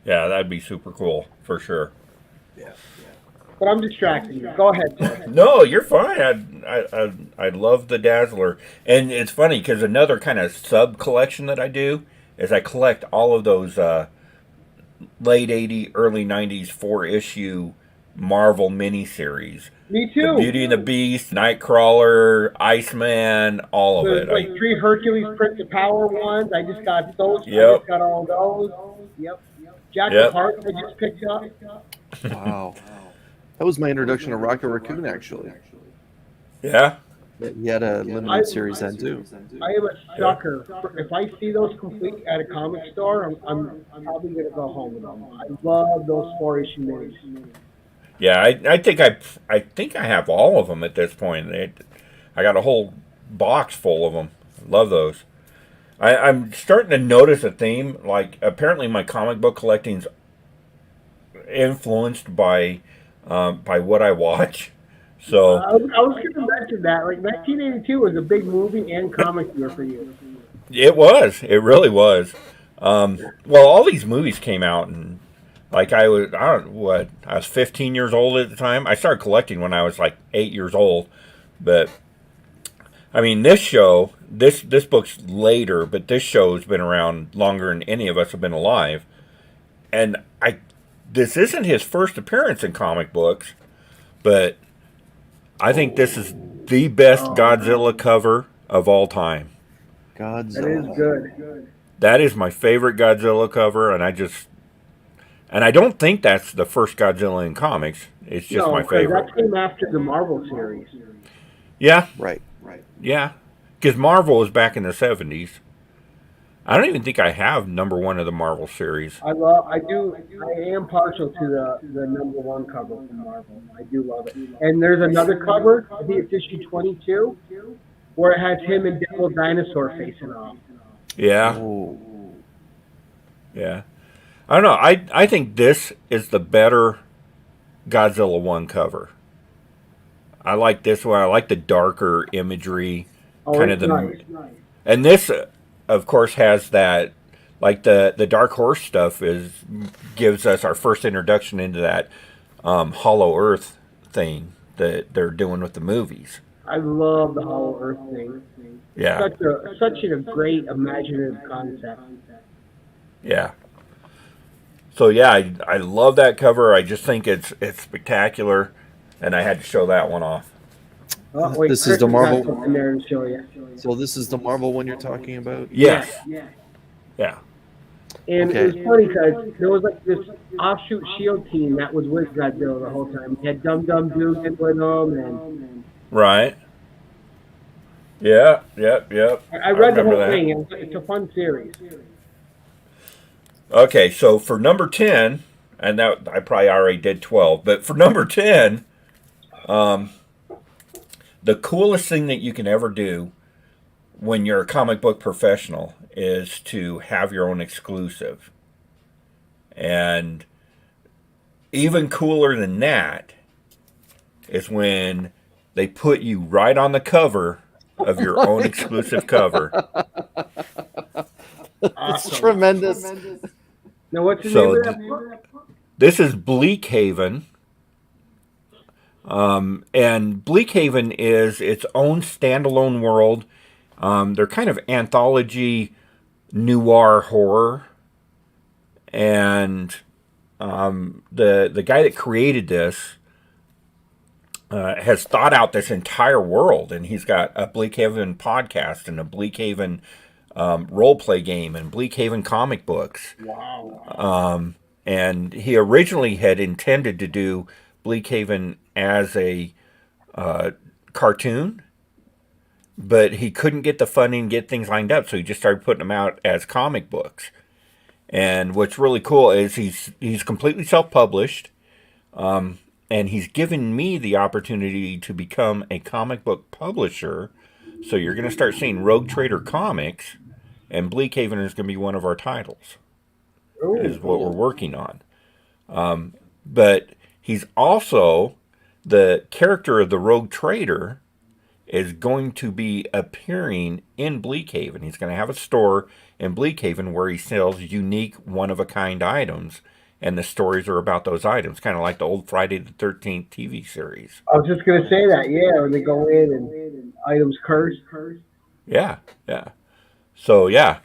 S3: Yeah, that'd be super cool for sure.
S1: But I'm distracting you. Go ahead, sir.
S3: No, you're fine. I love the Dazzler, and it's funny because another kind of sub collection that I do is I collect all of those late '80s, early '90s 4-issue Marvel miniseries.
S1: Me
S3: The
S1: too.
S3: Beauty and the Beast, Nightcrawler, Iceman, all of
S1: There's
S3: it.
S1: like 3 Hercules Prince of Power ones. I just got those. I
S3: Yep.
S1: just got all those. Yep. Jack
S3: Yep.
S1: of Hearts I just picked up.
S2: Wow. That was my introduction to Rocket Raccoon, actually.
S3: Yeah,
S2: He had a limited series then, too.
S1: I am a sucker. If I see those complete at a comic store, I'm probably gonna go home with them. I love those 4-issue minis.
S3: yeah. I think I have all of them at this point. I got a whole box full of them. Love those. I'm starting to notice a theme. Like apparently, my comic book collecting's influenced by what I watch. So
S1: I was gonna mention that. Like 1982 was a big movie and comic year for you.
S3: it was. It really was. Well, all these movies came out, and like I was 15 years old at the time. I started collecting when I was like 8 years old. But I mean, this book's later, but this show has been around longer than any of us have been alive. And this isn't his first appearance in comic books, but I think this is the best Godzilla cover of all time.
S1: That is
S2: Godzilla.
S1: good.
S3: That is my favorite Godzilla cover, and I don't think that's the first Godzilla in comics. It's just
S1: No,
S3: my
S1: 'cause
S3: favorite.
S1: that came after the Marvel series.
S3: Yeah,
S2: Right.
S3: yeah. because Marvel was back in the 70s. I don't even think I have number one of the Marvel series.
S1: I am partial to the number one cover from Marvel. I do love it. And there's another cover, I think it's issue 22, where it has him and Devil Dinosaur facing off.
S3: Yeah.
S2: Oh,
S3: Yeah. I don't know. I think this is the better Godzilla 1 cover. I like this one. I like the darker imagery,
S1: Oh,
S3: kind
S1: it's
S3: of the,
S1: nice.
S3: and this, of course, has that, like the Dark Horse stuff gives us our first introduction into that Hollow Earth thing that they're doing with the movies.
S1: I love the Hollow Earth thing.
S3: Yeah,
S1: Such a great imaginative concept.
S3: yeah. So yeah, I love that cover. I just think it's spectacular, and I had to show that one off.
S1: Oh, wait,
S2: This is
S1: Chris
S2: the
S1: has
S2: Marvel-
S1: got something there to show you.
S2: so this is the Marvel one you're talking about?
S3: Yes. Yeah.
S1: And
S2: Okay.
S1: it was funny because there was like this offshoot Shield team that was with Godzilla the whole time. We had Dum Dum Dugan with them, and
S3: Right. Yeah. Yep. Yep.
S1: I read the
S3: remember
S1: whole
S3: that.
S1: thing. It's a fun series.
S3: Okay, so for number 10, and that I probably already did 12, but for number 10, the coolest thing that you can ever do when you're a comic book professional is to have your own exclusive. And even cooler than that is when they put you right on the cover of your own exclusive cover.
S2: It's tremendous.
S1: Now, what's the
S3: So
S1: name of that book?
S3: This is Bleak Haven. And Bleak Haven is its own standalone world. They're kind of anthology noir horror. And the guy that created this has thought out this entire world. And he's got a Bleak Haven podcast and a Bleak Haven role play game and Bleak Haven comic books.
S1: Wow.
S3: And he originally had intended to do Bleak Haven as a cartoon, but he couldn't get the funding, get things lined up, so he just started putting them out as comic books. And what's really cool is he's completely self-published, and he's given me the opportunity to become a comic book publisher. So you're going to start seeing Rogue Trader Comics, and Bleak Haven is going to be one of our titles. Is what we're working on. But he's also, the character of the Rogue Trader is going to be appearing in Bleak Haven. He's going to have a store in Bleak Haven where he sells unique, one-of-a-kind items, and the stories are about those items, kind of like the old Friday the 13th TV series.
S1: I was just going to say that, yeah, when they go in and items curse.
S3: Yeah, yeah. So, yeah,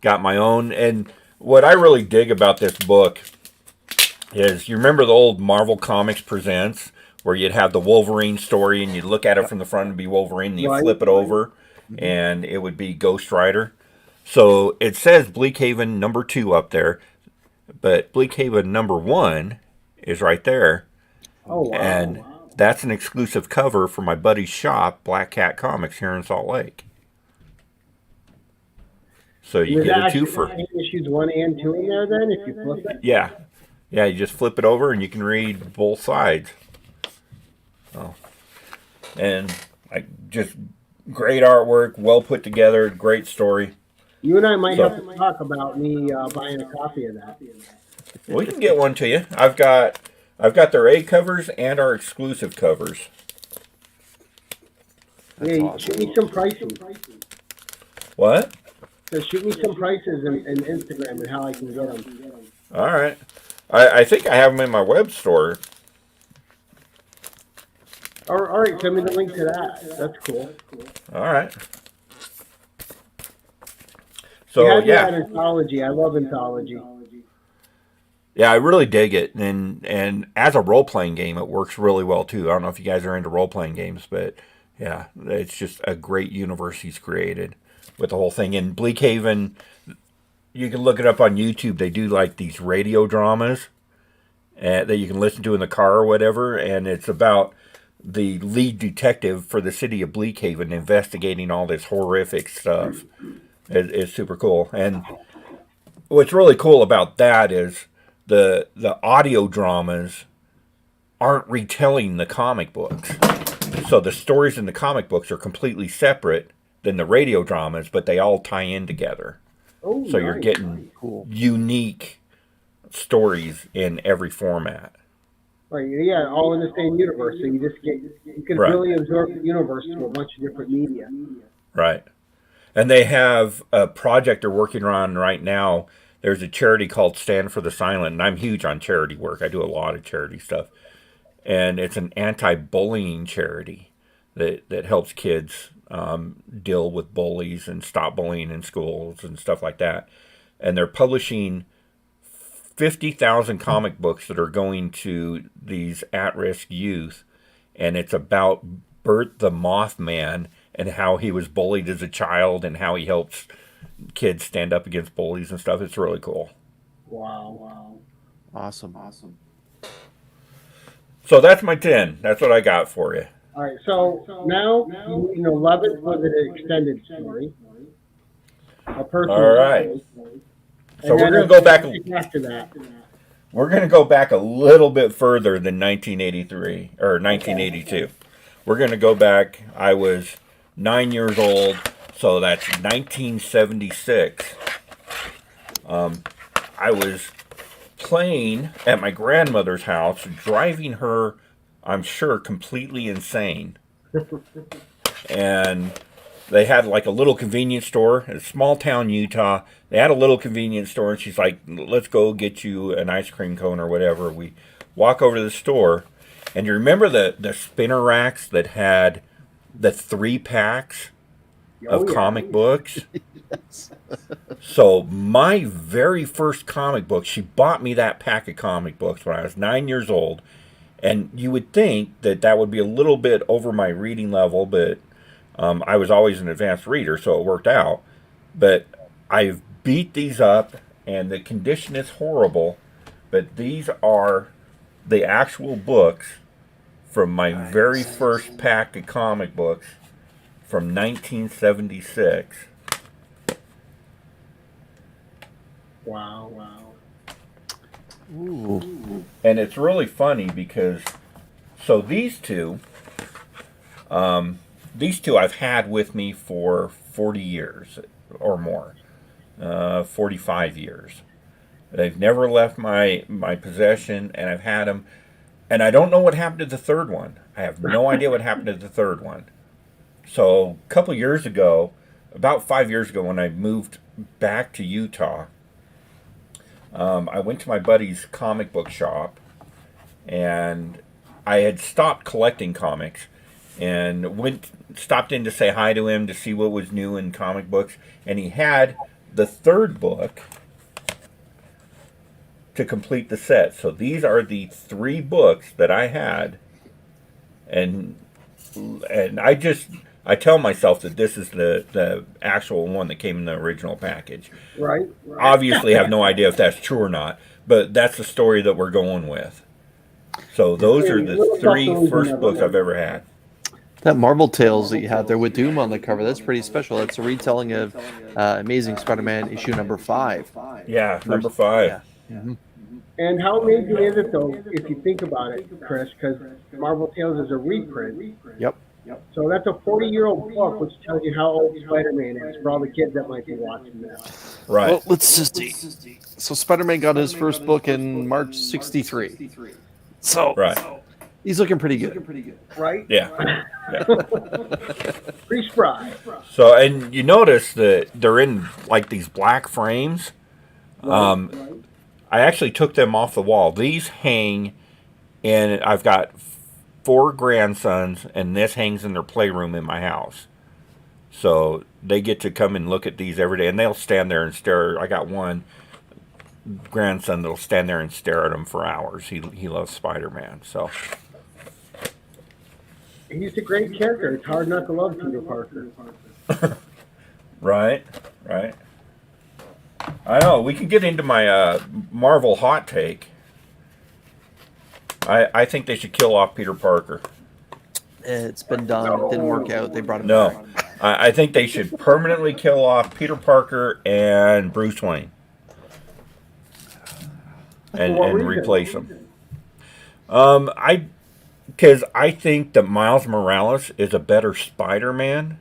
S3: got my own. And what I really dig about this book is, you remember the old Marvel Comics Presents, where you'd have the Wolverine story and you'd look at it from the front and be Wolverine, and you flip it over and it would be Ghost Rider. So it says Bleak Haven number 2 up there, but Bleak Haven number 1 is right there.
S1: Oh, wow.
S3: And that's an exclusive cover for my buddy's shop, Black Cat Comics, here in Salt Lake. So you get a twofer.
S1: Issues 1 and 2 in there then, if you flip it?
S3: Yeah. Yeah, you just flip it over and you can read both sides. Oh. And just great artwork, well put together, great story.
S1: You and I might have to talk about me buying a copy of that.
S3: We can get one to you. I've got their A covers and our exclusive covers.
S1: Yeah, shoot me some prices.
S3: What?
S1: So shoot me some prices in Instagram and how I can get them.
S3: All right. I think I have them in my web store.
S1: All right, send me the link to that. That's cool.
S3: All right.
S1: You
S3: So
S1: had me
S3: yeah,
S1: at anthology. I love anthology.
S3: yeah, I really dig it, and as a role playing game, it works really well too. I don't know if you guys are into role playing games, but yeah, it's just a great universe he's created with the whole thing. In Bleak Haven, you can look it up on YouTube. They do like these radio dramas that you can listen to in the car or whatever, and it's about the lead detective for the city of Bleakhaven investigating all this horrific stuff. It's super cool. And what's really cool about that is the audio dramas aren't retelling the comic books. So the stories in the comic books are completely separate than the radio dramas, but they all tie in together.
S1: Oh,
S3: So you're getting unique stories in every format.
S1: Right, yeah, all in the same universe. So you can really absorb the universe to a bunch of different media.
S3: Right. And they have a project they're working on right now. There's a charity called Stand for the Silent, and I'm huge on charity work. I do a lot of charity stuff. And it's an anti-bullying charity that helps kids deal with bullies and stop bullying in schools and stuff like that. And they're publishing 50,000 comic books that are going to these at-risk youth, and it's about Bert the Mothman and how he was bullied as a child and how he helps kids stand up against bullies and stuff. It's really cool.
S1: Wow.
S2: Awesome.
S3: So that's my 10. That's what I got for you.
S1: All right, so now, 11th was an extended story. A personal
S3: All right.
S1: story.
S3: So
S1: And
S3: we're
S1: then
S3: going to go back.
S1: after that.
S3: We're going to go back a little bit further than 1983 or 1982. We're going to go back. I was 9 years old, so that's 1976. I was playing at my grandmother's house, driving her, I'm sure, completely insane. And they had like a little convenience store in a small town, Utah. They had a little convenience store, and she's like, let's go get you an ice cream cone or whatever. We walk over to the store, and you remember the spinner racks that had the 3-packs of comic books?
S2: Yes.
S3: So my very first comic book, she bought me that pack of comic books when I was 9 years old. And you would think that would be a little bit over my reading level, but I was always an advanced reader, so it worked out. But I've beat these up, and the condition is horrible. But these are the actual books from my very first pack of comic books from 1976.
S1: Wow.
S2: Ooh.
S3: And it's really funny because, so these two I've had with me for 40 years or more, 45 years. They've never left my possession, and I've had them. And I don't know what happened to the third one. I have no idea what happened to the third one. So a couple years ago, about 5 years ago, when I moved back to Utah, I went to my buddy's comic book shop, and I had stopped collecting comics, and stopped in to say hi to him to see what was new in comic books, and he had the third book to complete the set. So these are the 3 books that I had, and I tell myself that this is the actual one that came in the original package.
S1: Right.
S3: Obviously, have no idea if that's true or not, but that's the story that we're going with. So those are the 3 first books I've ever had.
S2: That Marvel Tales that you had there with Doom on the cover, that's pretty special. That's a retelling of Amazing Spider-Man issue number 5.
S3: Yeah, number 5.
S2: Yeah. Mm-hmm.
S1: And how amazing is it, though, if you think about it, Chris, because Marvel Tales is a reprint.
S2: Yep.
S1: So that's a 40-year-old book, which tells you how old Spider-Man is for all the kids that might be watching this.
S3: Right.
S2: Well, let's just see. So Spider-Man got his first book in March '63. So he's looking pretty good.
S1: Right?
S3: Yeah.
S1: Pretty spry.
S3: So, and you notice that they're in like these black frames. I actually took them off the wall. These hang, and I've got 4 grandsons, and this hangs in their playroom in my house. So they get to come and look at these every day, and they'll stand there and stare. I got one grandson that'll stand there and stare at them for hours. He loves Spider-Man. So
S1: He's a great character. It's hard not to love Peter Parker.
S3: Right. I know. We can get into my Marvel hot take. I think they should kill off Peter Parker.
S2: It's been done. It didn't work out. They brought him back.
S3: No, I think they should permanently kill off Peter Parker and Bruce Wayne
S1: For what
S3: and
S1: reason?
S3: replace them. I because I think that Miles Morales is a better Spider-Man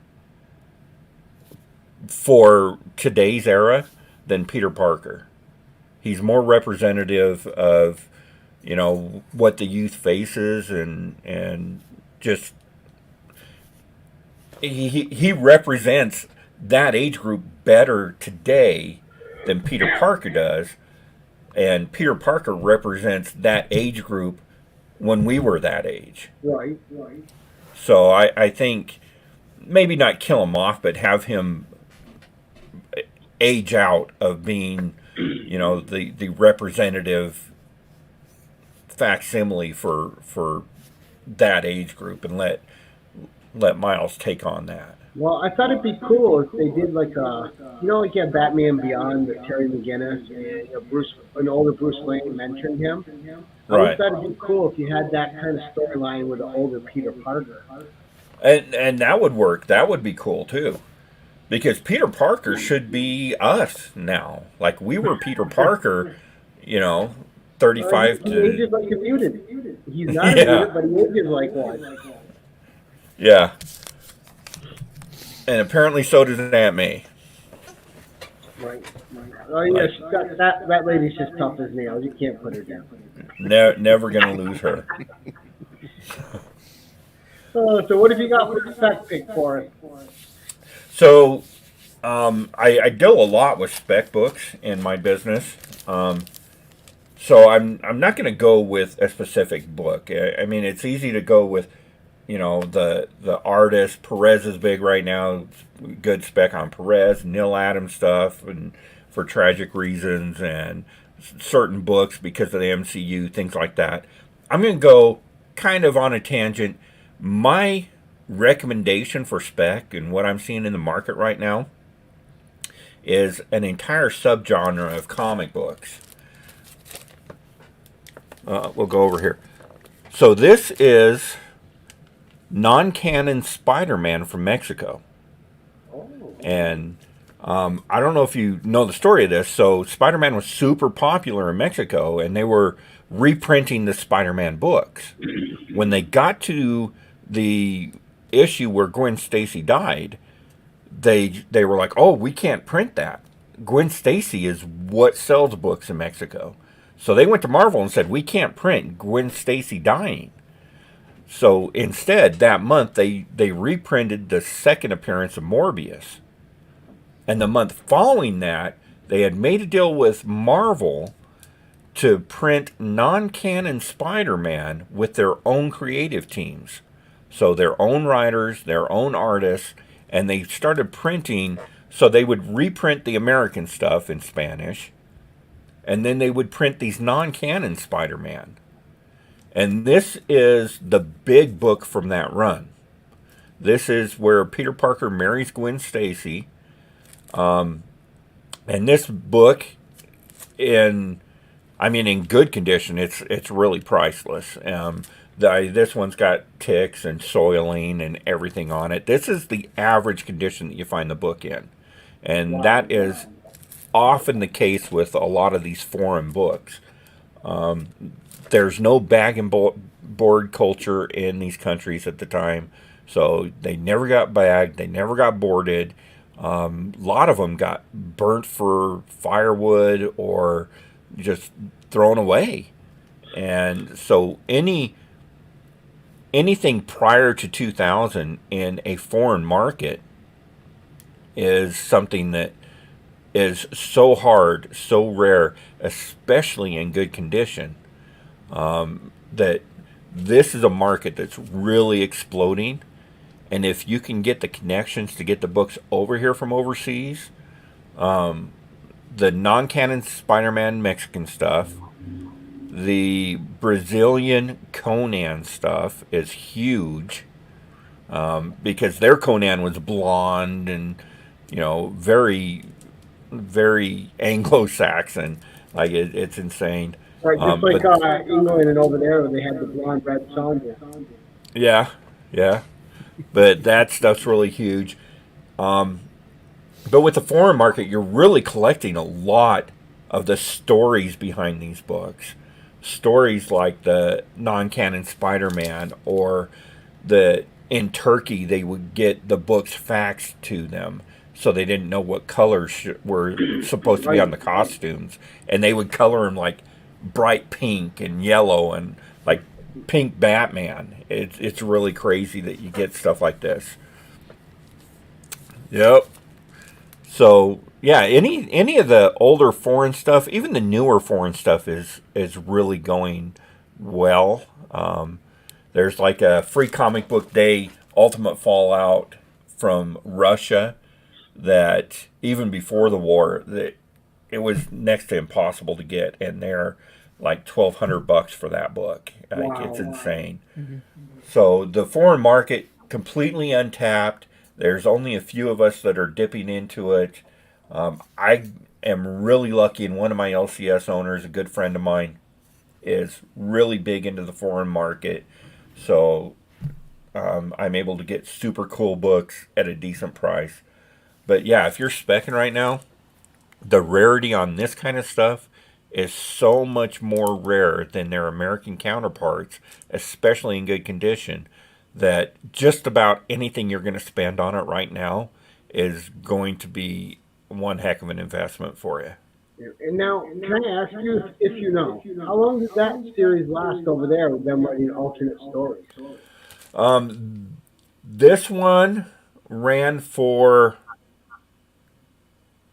S3: for today's era than Peter Parker. He's more representative of what the youth faces, and just he represents that age group better today than Peter Parker does, and Peter Parker represents that age group when we were that age.
S1: Right.
S3: So I think maybe not kill him off, but have him age out of being, the representative facsimile for that age group, and let Miles take on that.
S1: Well, I thought it'd be cool if they did like like you have Batman Beyond with Terry McGinnis and an older Bruce Wayne mentoring him. I would
S3: Right.
S1: thought it'd be cool if you had that kind of storyline with an older Peter Parker.
S3: And that would work. That would be cool too. Because Peter Parker should be us now. Like we were Peter Parker, 35
S1: He
S3: to
S1: ages like a mutant. He's not a
S3: yeah.
S1: mutant, but he ages like one.
S3: Yeah. And apparently so does Aunt May.
S1: Right. Oh yeah, that lady's just tough as nails. You can't put her down.
S3: Never gonna lose her.
S1: So what have you got for the spec pick for us?
S3: So I deal a lot with spec books in my business. So I'm not going to go with a specific book. I mean, it's easy to go with, the artist. Perez is big right now. Good spec on Perez, Neil Adams stuff, and for tragic reasons, and certain books because of the MCU, things like that. I'm going to go kind of on a tangent. My recommendation for spec and what I'm seeing in the market right now is an entire subgenre of comic books. We'll go over here. So this is non-canon Spider-Man from Mexico. And I don't know if you know the story of this. So Spider-Man was super popular in Mexico, and they were reprinting the Spider-Man books. When they got to the issue where Gwen Stacy died, they were like, "Oh, we can't print that. Gwen Stacy is what sells books in Mexico." So they went to Marvel and said, "We can't print Gwen Stacy dying." So instead, that month they reprinted the second appearance of Morbius. And the month following that, they had made a deal with Marvel to print non-canon Spider-Man with their own creative teams. So their own writers, their own artists, and they started printing, so they would reprint the American stuff in Spanish, and then they would print these non-canon Spider-Man. And this is the big book from that run. This is where Peter Parker marries Gwen Stacy. And this book, in good condition, it's really priceless. This one's got ticks and soiling and everything on it. This is the average condition that you find the book in. And that is often the case with a lot of these foreign books. There's no bag and board culture in these countries at the time. So they never got bagged. They never got boarded. A lot of them got burnt for firewood or just thrown away. And so anything prior to 2000 in a foreign market is something that is so hard, so rare, especially in good condition, that this is a market that's really exploding. And if you can get the connections to get the books over here from overseas, the non-canon Spider-Man Mexican stuff, the Brazilian Conan stuff is huge, because their Conan was blonde and, very, very Anglo-Saxon. Like it's insane.
S1: Right, just like England and over there, they had the blonde red Sonja.
S3: Yeah, Yeah, but that stuff's really huge. But with the foreign market, you're really collecting a lot of the stories behind these books. Stories like the non-canon Spider-Man, or the in Turkey they would get the books faxed to them, so they didn't know what colors were supposed to be
S1: Right.
S3: on the costumes, and they would color them like bright pink and yellow and like pink Batman. It's really crazy that you get stuff like this. Yep. So yeah, any of the older foreign stuff, even the newer foreign stuff, is really going well. There's like a free comic book day Ultimate Fallout from Russia that even before the war, that it was next to impossible to get, and they're like $1,200 for that book. Like, it's
S1: Wow.
S3: insane. So the foreign market completely untapped. There's only a few of us that are dipping into it. I am really lucky, and one of my LCS owners, a good friend of mine, is really big into the foreign market. So I'm able to get super cool books at a decent price. But yeah, if you're specking right now, the rarity on this kind of stuff is so much more rare than their American counterparts, especially in good condition, that just about anything you're going to spend on it right now is going to be one heck of an investment for you.
S1: And now, can I ask you if you know how long did that series last over there with them writing alternate stories?
S3: This one ran for,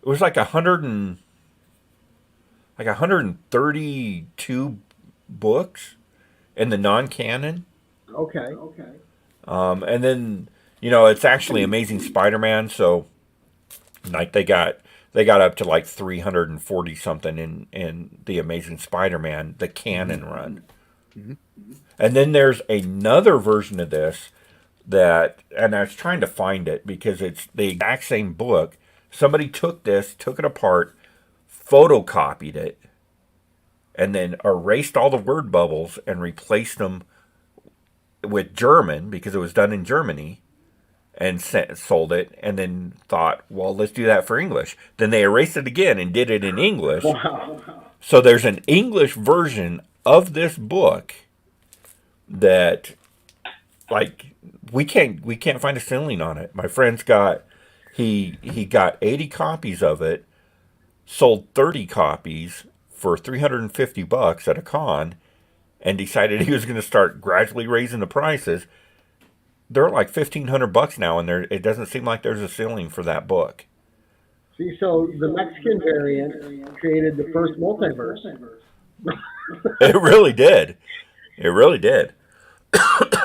S3: it was like 132 books in the non-canon.
S1: Okay.
S3: And then, it's actually Amazing Spider-Man, so like they got up to like 340 something in the Amazing Spider-Man, the canon run.
S2: Mm-hmm.
S3: And then there's another version of this that, and I was trying to find it because it's the exact same book. Somebody took this, took it apart, photocopied it, and then erased all the word bubbles and replaced them with German because it was done in Germany, and sold it, and then thought, well, let's do that for English. Then they erased it again and did it in English.
S1: Wow.
S3: So there's an English version of this book that, like, we can't find a ceiling on it. My friend's got, he got 80 copies of it, sold 30 copies for $350 at a con, and decided he was going to start gradually raising the prices. They're like $1,500 now, and it doesn't seem like there's a ceiling for that book.
S1: See, so the Mexican variant created the first multiverse.
S3: It really did. It really did.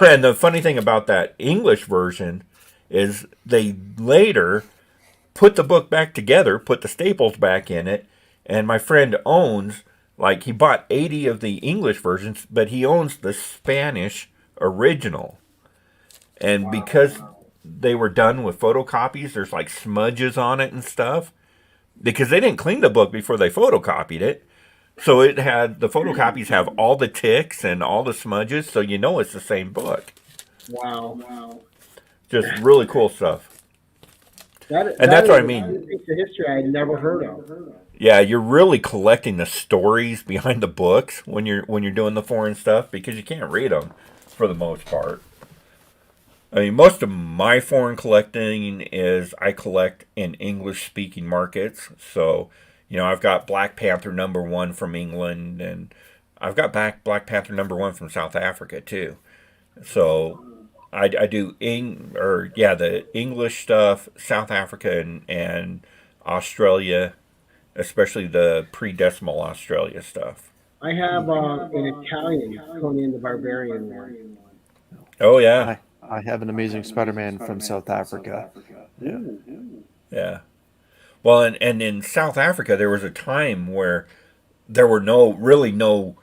S3: And the funny thing about that English version is they later put the book back together, put the staples back in it, and my friend owns, like, he bought 80 of the English versions, but he owns the Spanish original. And because they were done with photocopies, there's like smudges on it and stuff. Because they didn't clean the book before they photocopied it. So the photocopies have all the ticks and all the smudges, so it's the same book.
S1: Wow.
S3: Just really cool stuff.
S1: That
S3: That's what I
S1: is
S3: mean.
S1: a piece of history I had never heard of.
S3: Yeah, you're really collecting the stories behind the books when you're doing the foreign stuff, because you can't read them for the most part. I mean, most of my foreign collecting is I collect in English-speaking markets. So, I've got Black Panther #1 from England, and I've got Black Panther #1 from South Africa too. So, I do the English stuff, South Africa and Australia, especially the pre-decimal Australia stuff.
S1: I have an Italian Conan the Barbarian one.
S3: Oh yeah,
S2: I have an Amazing Spider-Man from South Africa. Yeah.
S3: yeah. Well, and in South Africa, there was a time where there were no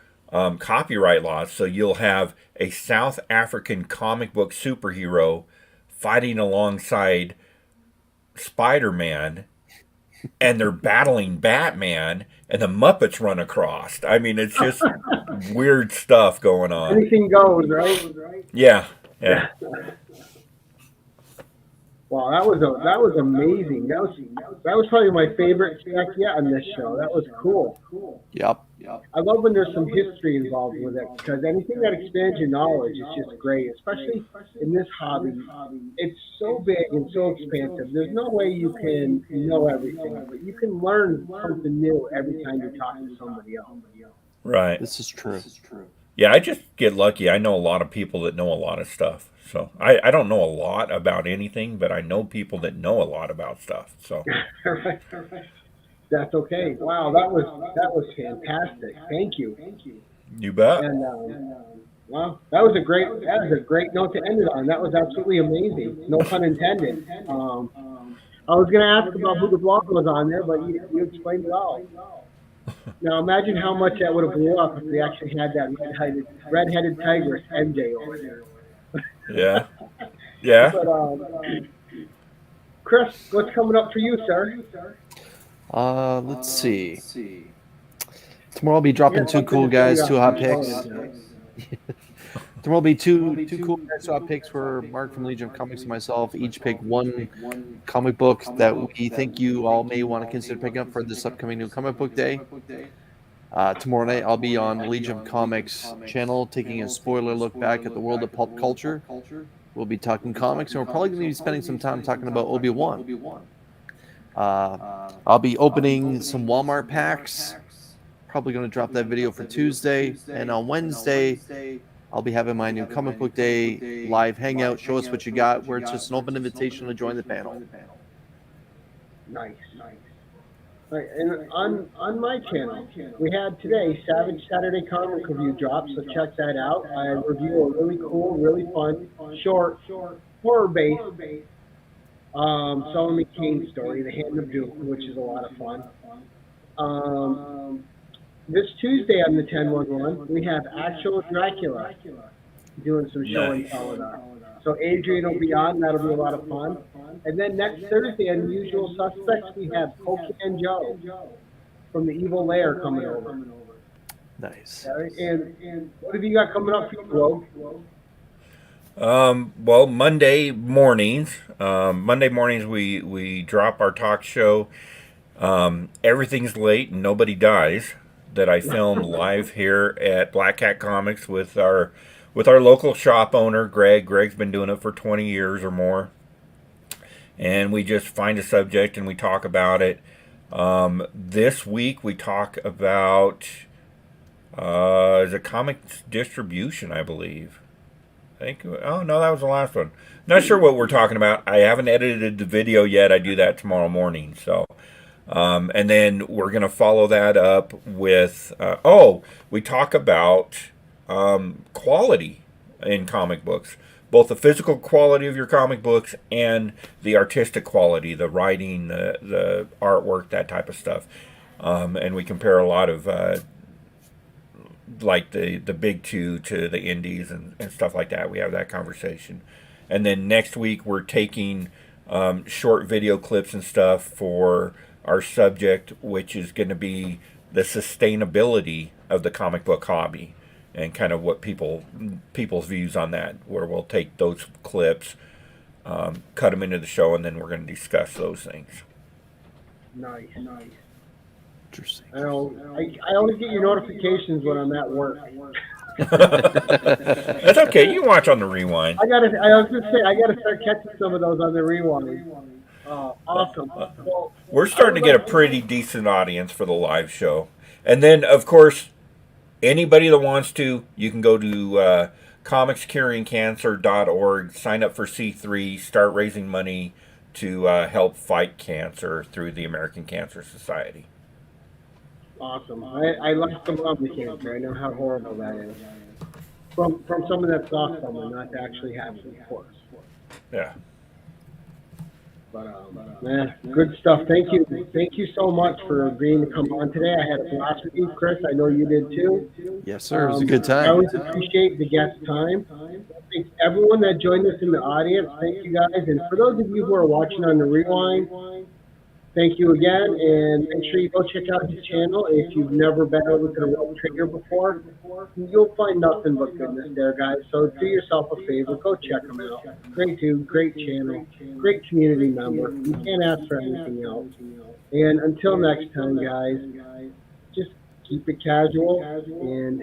S3: copyright laws. So you'll have a South African comic book superhero fighting alongside Spider-Man, and they're battling Batman, and the Muppets run across. I mean, it's just weird stuff going on.
S1: Anything goes, right?
S3: Yeah, yeah.
S1: Wow, that was amazing. That was probably my favorite spec yet on this show. That was cool.
S2: Yep.
S1: I love when there's some history involved with it because anything that expands your knowledge is just great, especially in this hobby. It's so big and so expansive. There's no way you can know everything, but you can learn something new every time you talk to somebody else.
S3: Right.
S2: This is true.
S3: Yeah, I just get lucky. I know a lot of people that know a lot of stuff. So I don't know a lot about anything, but I know people that know a lot about stuff. So
S1: Right. That's okay. Wow, that was fantastic. Thank you.
S3: you bet.
S1: And wow, that was a great note to end it on. That was absolutely amazing. No pun intended. I was going to ask about who the blog was on there, but you explained it all. Now imagine how much that would have blew up if we actually had that red-headed tigress MJ over there.
S3: Yeah. Yeah.
S1: But Chris, what's coming up for you, sir?
S2: Let's see. Tomorrow I'll be dropping two cool guys, two hot picks. Tomorrow will be two cool guys, two hot picks for Mark from Legion of Comics and myself. Each pick one comic book that we think you all may want to consider picking up for this upcoming new comic book day. Tomorrow night I'll be on the Legion of Comics channel taking a spoiler look back at the world of pulp culture. We'll be talking comics, and we're probably going to be spending some time talking about Obi-Wan. I'll be opening some Walmart packs. Probably going to drop that video for Tuesday. And on Wednesday, I'll be having my new comic book day live hangout. Show us what you got, where it's just an open invitation to join the panel.
S1: Nice. Right, and on my channel, we had today Savage Saturday Comic Review drop, so check that out. I review a really cool, really fun, short, horror-based Solomon Kane story, The Hand of Doom, which is a lot of fun. This Tuesday on the 10/11, we have Actual Dracula doing some show and tell with us. So Adrian will be on. That'll be a lot of fun. And then next Thursday on Usual Suspects, we have Cocaine Joe from the Evil Lair coming over.
S2: Nice.
S1: And what have you got coming up for you, Rogue?
S3: Well, Monday mornings we drop our talk show. Everything's late and nobody dies. That I film live here at Black Cat Comics with our local shop owner Greg. Greg's been doing it for 20 years or more, and we just find a subject and we talk about it. This week we talk about is it comics distribution, I believe. Oh no, that was the last one. Not sure what we're talking about. I haven't edited the video yet. I do that tomorrow morning. So, and then we're gonna follow that up with we talk about quality in comic books, both the physical quality of your comic books and the artistic quality, the writing, the artwork, that type of stuff. And we compare a lot of like the big two to the indies and stuff like that. We have that conversation. And then next week we're taking short video clips and stuff for our subject, which is going to be the sustainability of the comic book hobby and kind of what people's views on that, where we'll take those clips, cut them into the show, and then we're going to discuss those things.
S1: Nice.
S2: Interesting.
S1: I only get your notifications when I'm at work.
S3: That's okay. You watch on the rewind.
S1: I was gonna say I gotta start catching some of those on the rewind. Awesome. Well,
S3: We're starting to get a pretty decent audience for the live show. And then, of course, anybody that wants to, you can go to comicscuringcancer.org, sign up for C3, start raising money to help fight cancer through the American Cancer Society.
S1: Awesome. I lost some love to cancer. I know how horrible that is. From someone that's lost someone, not to actually have it, of course.
S3: Yeah.
S1: But good stuff. Thank you so much for agreeing to come on today. I had a blast with you, Chris. I know you did too.
S2: Yes, sir. It was a good time.
S1: I always appreciate the guest time. Thanks everyone that joined us in the audience. Thank you guys. And for those of you who are watching on the rewind, Thank you again, and make sure you go check out his channel. If you've never been over to the Rope Trader before, you'll find nothing but goodness there, guys. So do yourself a favor, go check him out. Great dude, great channel, great community member. You can't ask for anything else. And until next time, guys, just keep it casual and